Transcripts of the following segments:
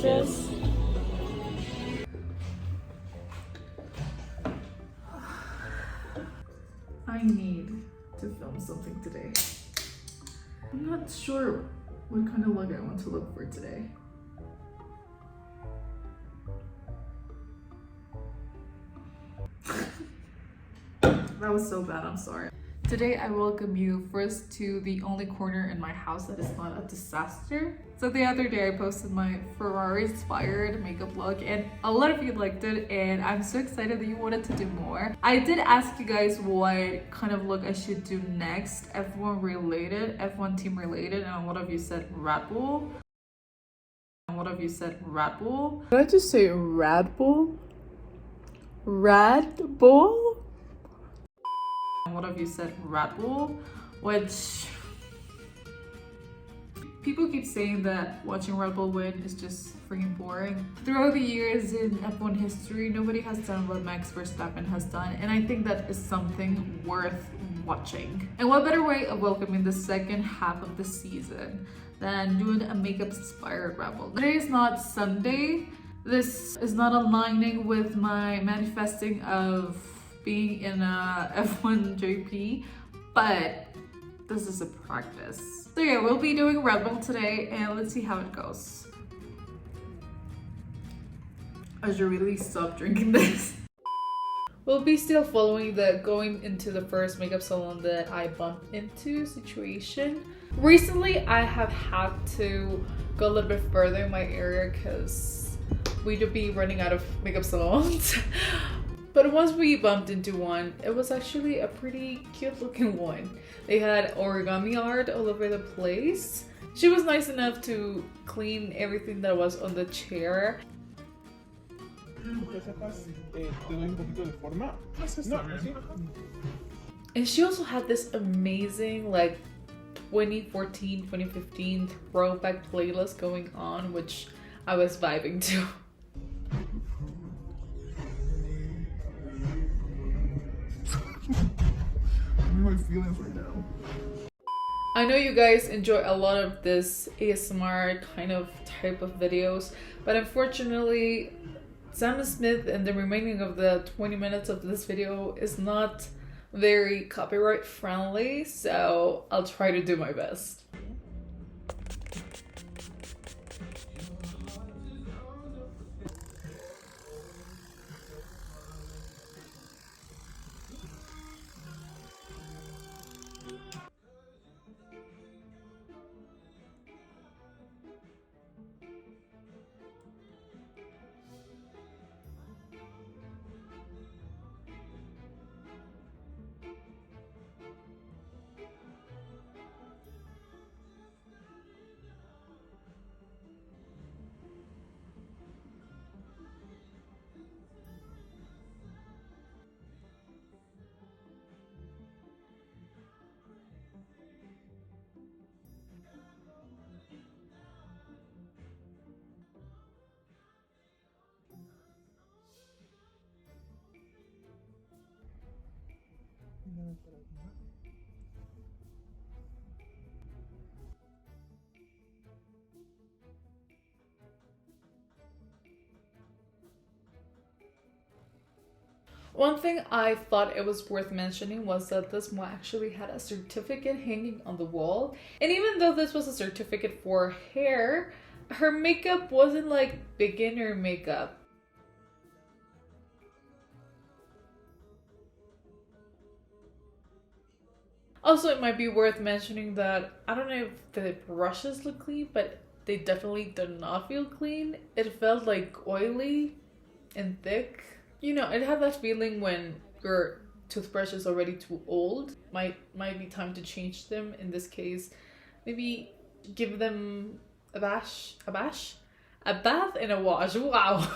lashes. I need to film something today. I'm not sure what kind of look I want to look for today. That was so bad, I'm sorry. Today I welcome you first to the only corner in my house that is not a disaster. So the other day I posted my Ferrari inspired makeup look and a lot of you liked it and I'm so excited that you wanted to do more. I did ask you guys what kind of look I should do next, F1 related, F1 team related, and a lot of you said Red Bull. And what have you said, Red Bull? Did I just say Red Bull? Red Bull? What have you said, Red Bull? Which people keep saying that watching Red Bull win is just freaking boring. Throughout the years in F1 history, nobody has done what Max Verstappen has done, and I think that is something worth watching. And what better way of welcoming the second half of the season than doing a makeup inspired Red Bull? Today is not Sunday. This is not aligning with my manifesting of being in a F1 JP, but this is a practice. So yeah, we'll be doing Red Bull today and let's see how it goes. I should really stop drinking this. We'll be still following the going into the first makeup salon that I bumped into situation. Recently, I have had to go a little bit further in my area because we do be running out of makeup salons. But once we bumped into one, it was actually a pretty cute looking one. They had origami art all over the place. She was nice enough to clean everything that was on the chair. And she also had this amazing like 2014, 2015 throwback playlist going on, which I was vibing to. My feelings right now. I know you guys enjoy a lot of this ASMR kind of type of videos, but unfortunately Sam Smith and the remaining of the 20 minutes of this video is not very copyright friendly, so I'll try to do my best. One thing I thought it was worth mentioning was that this mall actually had a certificate hanging on the wall. And even though this was a certificate for hair, her makeup wasn't like beginner makeup. Also, it might be worth mentioning that I don't know if the brushes look clean, but they definitely did not feel clean. It felt like oily and thick. You know, it had that feeling when your toothbrush is already too old. Might be time to change them. In this case, maybe give them a bath and a wash. Wow.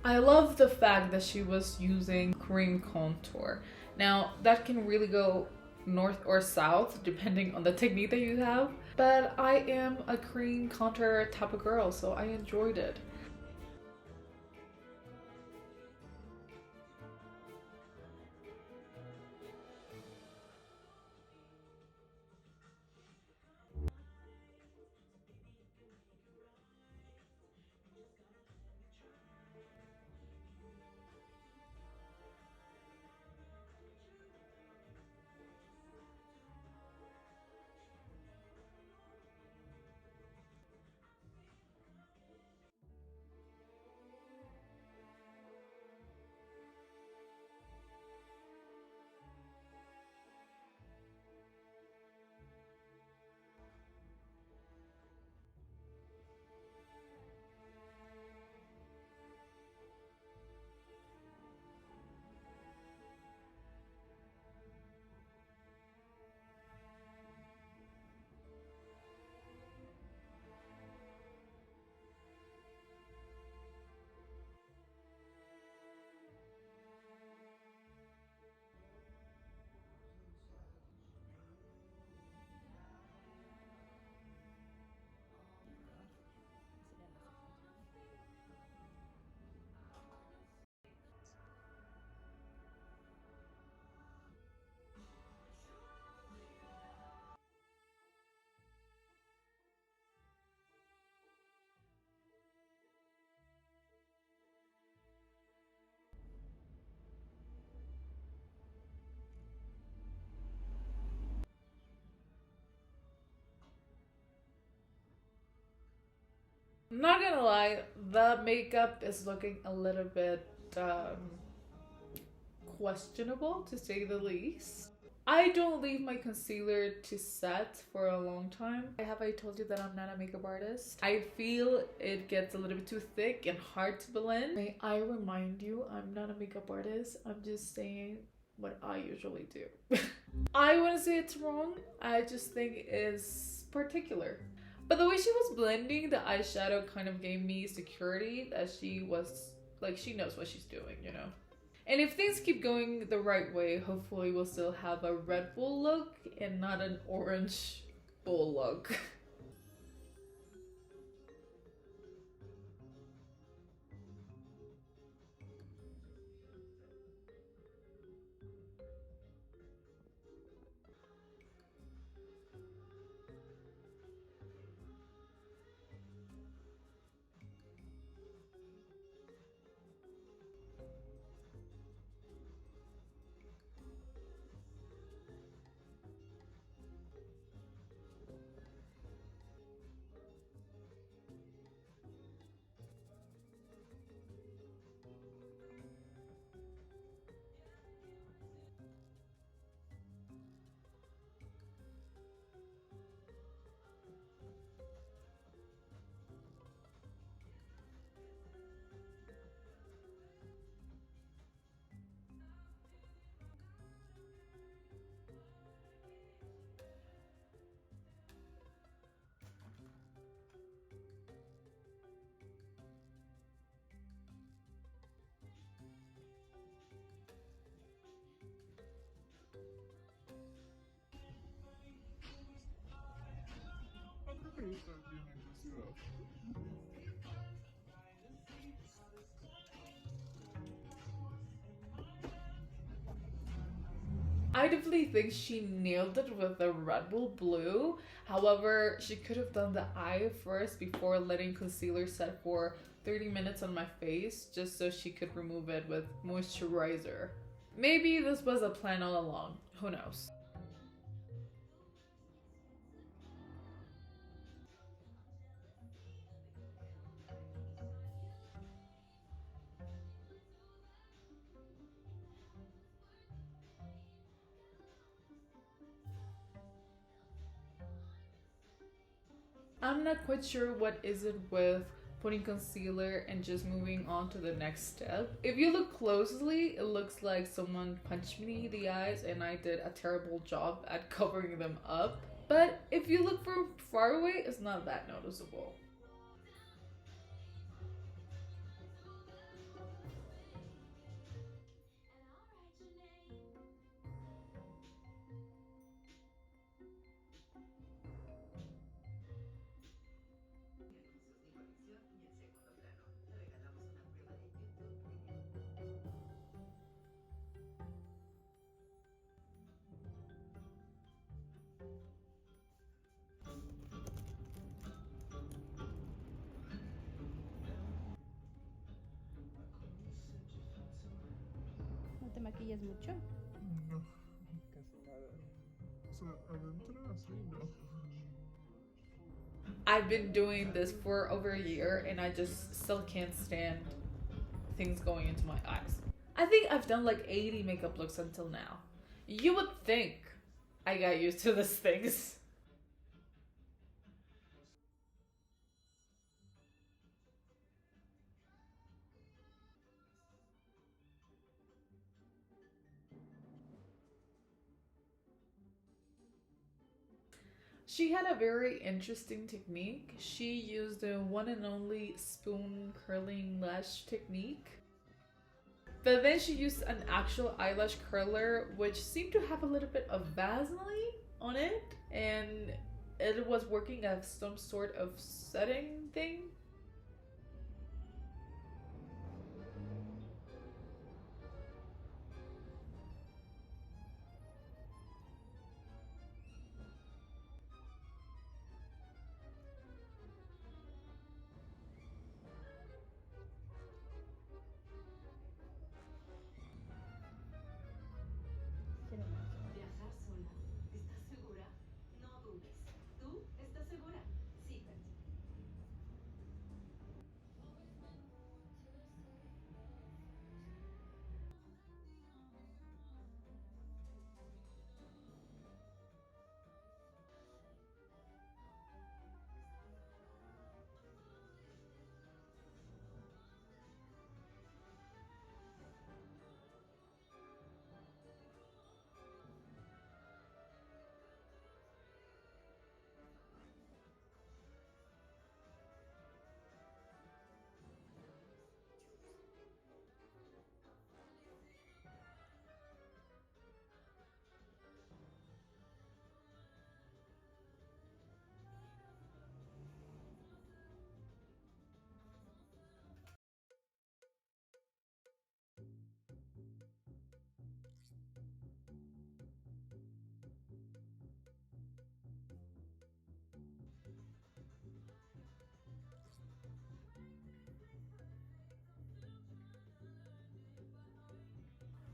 I love the fact that she was using cream contour. Now, that can really go north or south depending on the technique that you have, but I am a cream contour type of girl, so I enjoyed it. I'm not gonna lie, the makeup is looking a little bit questionable to say the least. I don't leave my concealer to set for a long time. I told you that I'm not a makeup artist? I feel it gets a little bit too thick and hard to blend. May I remind you, I'm not a makeup artist. I'm just saying what I usually do. I wouldn't say it's wrong. I just think it's particular. But the way she was blending the eyeshadow kind of gave me security that she was, like, she knows what she's doing, you know? And if things keep going the right way, hopefully we'll still have a Red Bull look and not an orange bull look. How come you start feeling this up? I definitely think she nailed it with the Red Bull Blue. However, she could have done the eye first before letting concealer set for 30 minutes on my face, just so she could remove it with moisturizer. Maybe this was a plan all along. Who knows? I'm not quite sure what is it with putting concealer and just moving on to the next step. If you look closely, it looks like someone punched me in the eyes and I did a terrible job at covering them up. But if you look from far away, it's not that noticeable. maquillas mucho? No, casi nada. O sea, adentro así no. I've been doing this for over a year and I just still can't stand things going into my eyes. I think I've done like 80 makeup looks until now. You would think I got used to these things. She had a very interesting technique. She used the one and only spoon curling lash technique. But then she used an actual eyelash curler, which seemed to have a little bit of Vaseline on it, and it was working as some sort of setting thing. Quiero más. Viajar sola. ¿Estás segura? No dudes. ¿Tú estás segura? Sí, Patsy.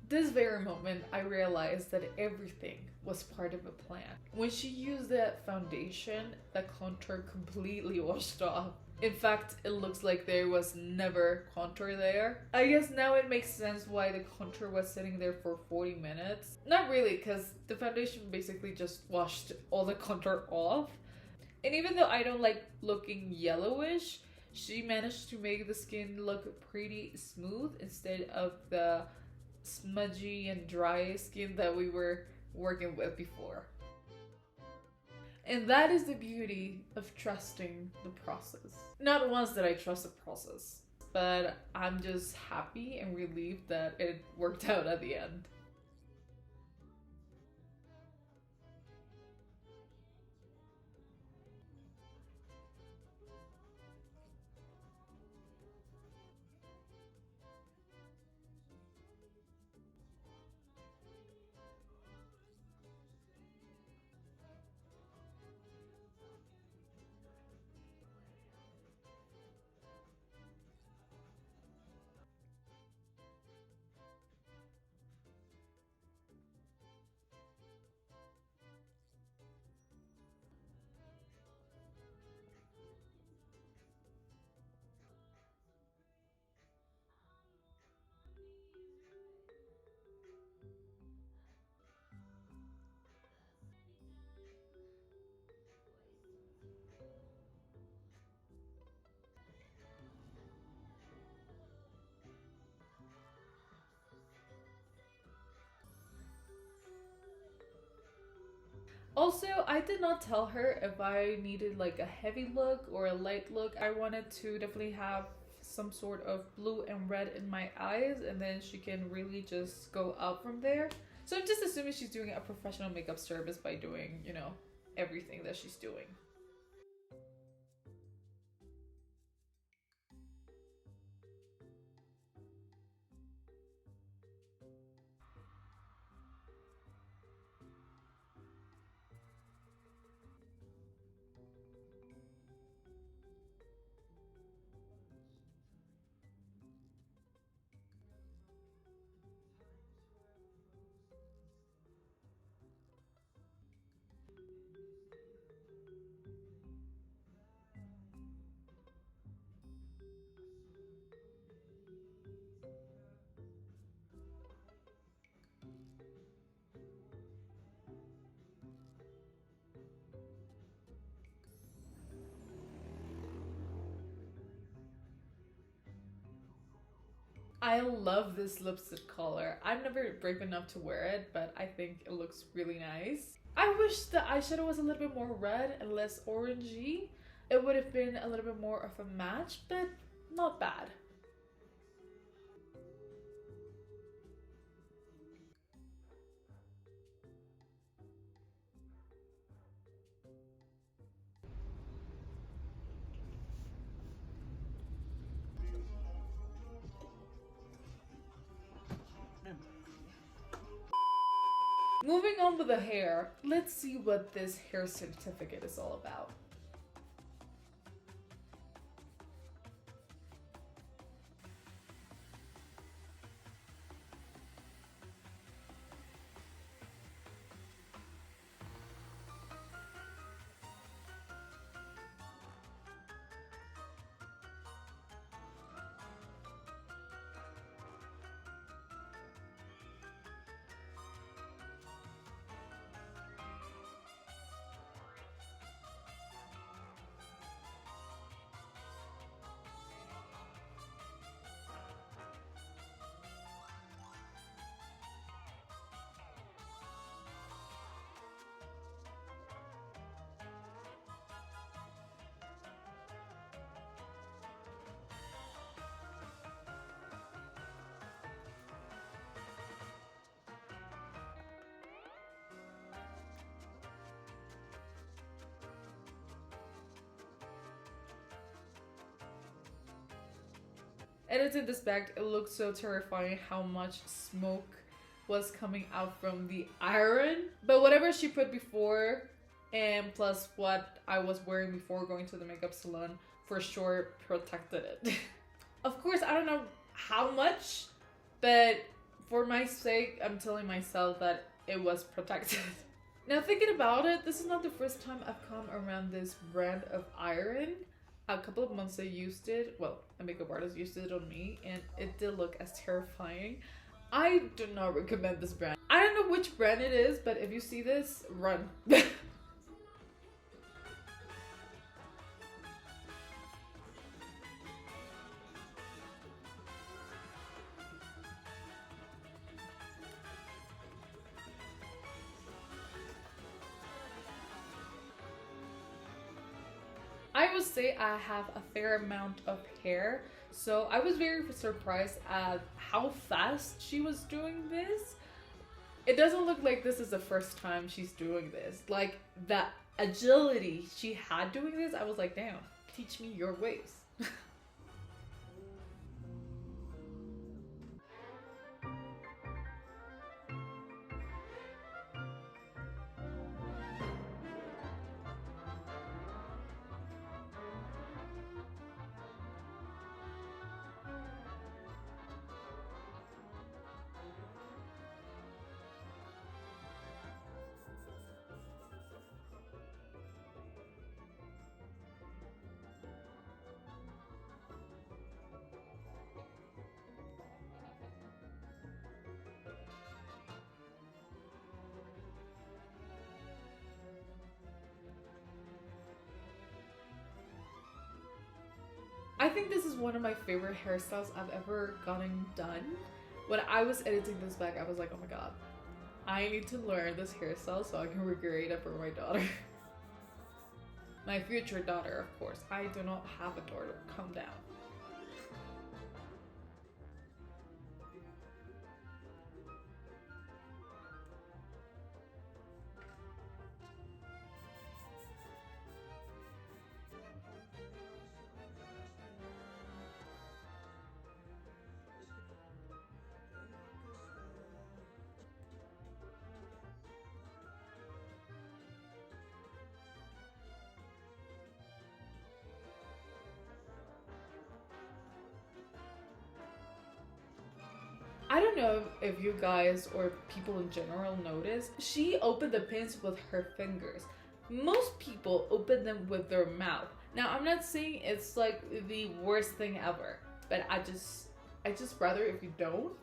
This very moment, I realized that everything was part of a plan. When she used that foundation, the contour completely washed off. In fact, it looks like there was never contour there. I guess now it makes sense why the contour was sitting there for 40 minutes. Not really, because the foundation basically just washed all the contour off. And even though I don't like looking yellowish, she managed to make the skin look pretty smooth instead of the smudgy and dry skin that we were working with before. And that is the beauty of trusting the process. Not once did I trust the process, but I'm just happy and relieved that it worked out at the end. Also, I did not tell her if I needed like a heavy look or a light look. I wanted to definitely have some sort of blue and red in my eyes, and then she can really just go up from there. So I'm just assuming she's doing a professional makeup service by doing, you know, everything that she's doing. I love this lipstick color. I'm never brave enough to wear it, but I think it looks really nice. I wish the eyeshadow was a little bit more red and less orangey. It would have been a little bit more of a match, but not bad. Moving on with the hair, let's see what this hair certificate is all about. Editing this back, it looked so terrifying how much smoke was coming out from the iron. But whatever she put before, and plus what I was wearing before going to the makeup salon, for sure protected it. Of course, I don't know how much, but for my sake, I'm telling myself that it was protected. Now thinking about it, this is not the first time I've come around this brand of iron. A couple of months I used it, well, a makeup artist used it on me, and it did look as terrifying. I do not recommend this brand. I don't know which brand it is, but if you see this, run. I would say I have a fair amount of hair, so I was very surprised at how fast she was doing this. It doesn't look like this is the first time she's doing this. Like, the agility she had doing this, I was like, damn, teach me your ways. I think this is one of my favorite hairstyles I've ever gotten done. When I was editing this back, I was like, oh my god, I need to learn this hairstyle so I can recreate it for my daughter. My future daughter, of course. I do not have a daughter. Calm down. I don't know if you guys or people in general notice, she opened the pins with her fingers. Most people open them with their mouth. Now, I'm not saying it's like the worst thing ever, but I just rather if you don't.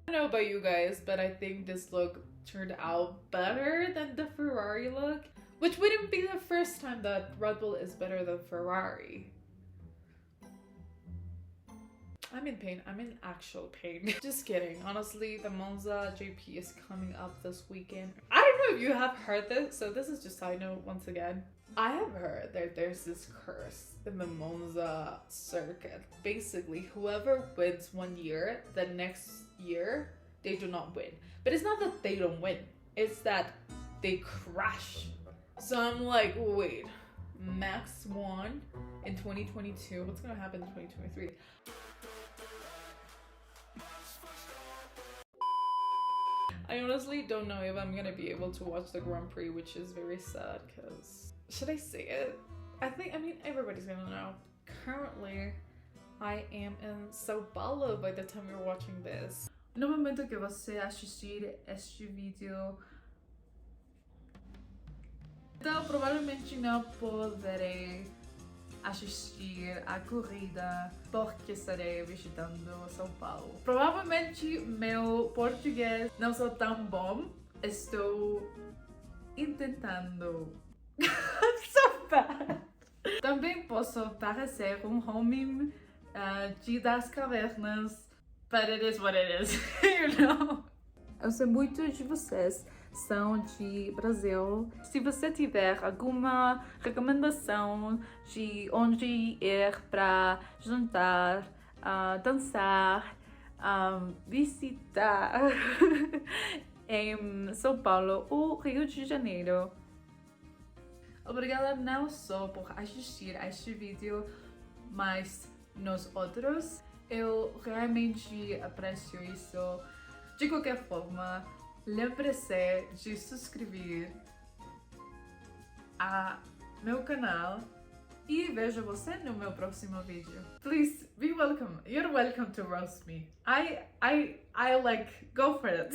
I don't know about you guys, but I think this look turned out better than the Ferrari look, which wouldn't be the first time that Red Bull is better than Ferrari. I'm in pain. I'm in actual pain. Just kidding. Honestly, the Monza GP is coming up this weekend. I don't know if you have heard this, so this is just side note once again. I have heard that there's this curse in the Monza circuit. Basically, whoever wins 1 year, the next year, they do not win. But it's not that they don't win. It's that they crash. So I'm like, wait, Max won in 2022. What's gonna happen in 2023? I honestly don't know if I'm gonna be able to watch the Grand Prix, which is very sad because... Should I say it? I mean, everybody's gonna know. Currently, I am in São Paulo by the time you're watching this. No momento que você assistir este vídeo, então provavelmente não poderei assistir a corrida porque estarei visitando São Paulo. Provavelmente meu português não sou tão bom. Estou tentando. I'm so bad. Também posso parecer homem de das cavernas, but it is what it is, you know? Eu sei muitos de vocês são de Brasil. Se você tiver alguma recomendação de onde ir para jantar, dançar, visitar em São Paulo ou Rio de Janeiro, obrigada não só por assistir a este vídeo, mas nos outros. Eu realmente aprecio isso. De qualquer forma, lembre-se de se inscrever a meu canal e vejo você no meu próximo vídeo. Please be welcome. You're welcome to roast me. I like, go for it.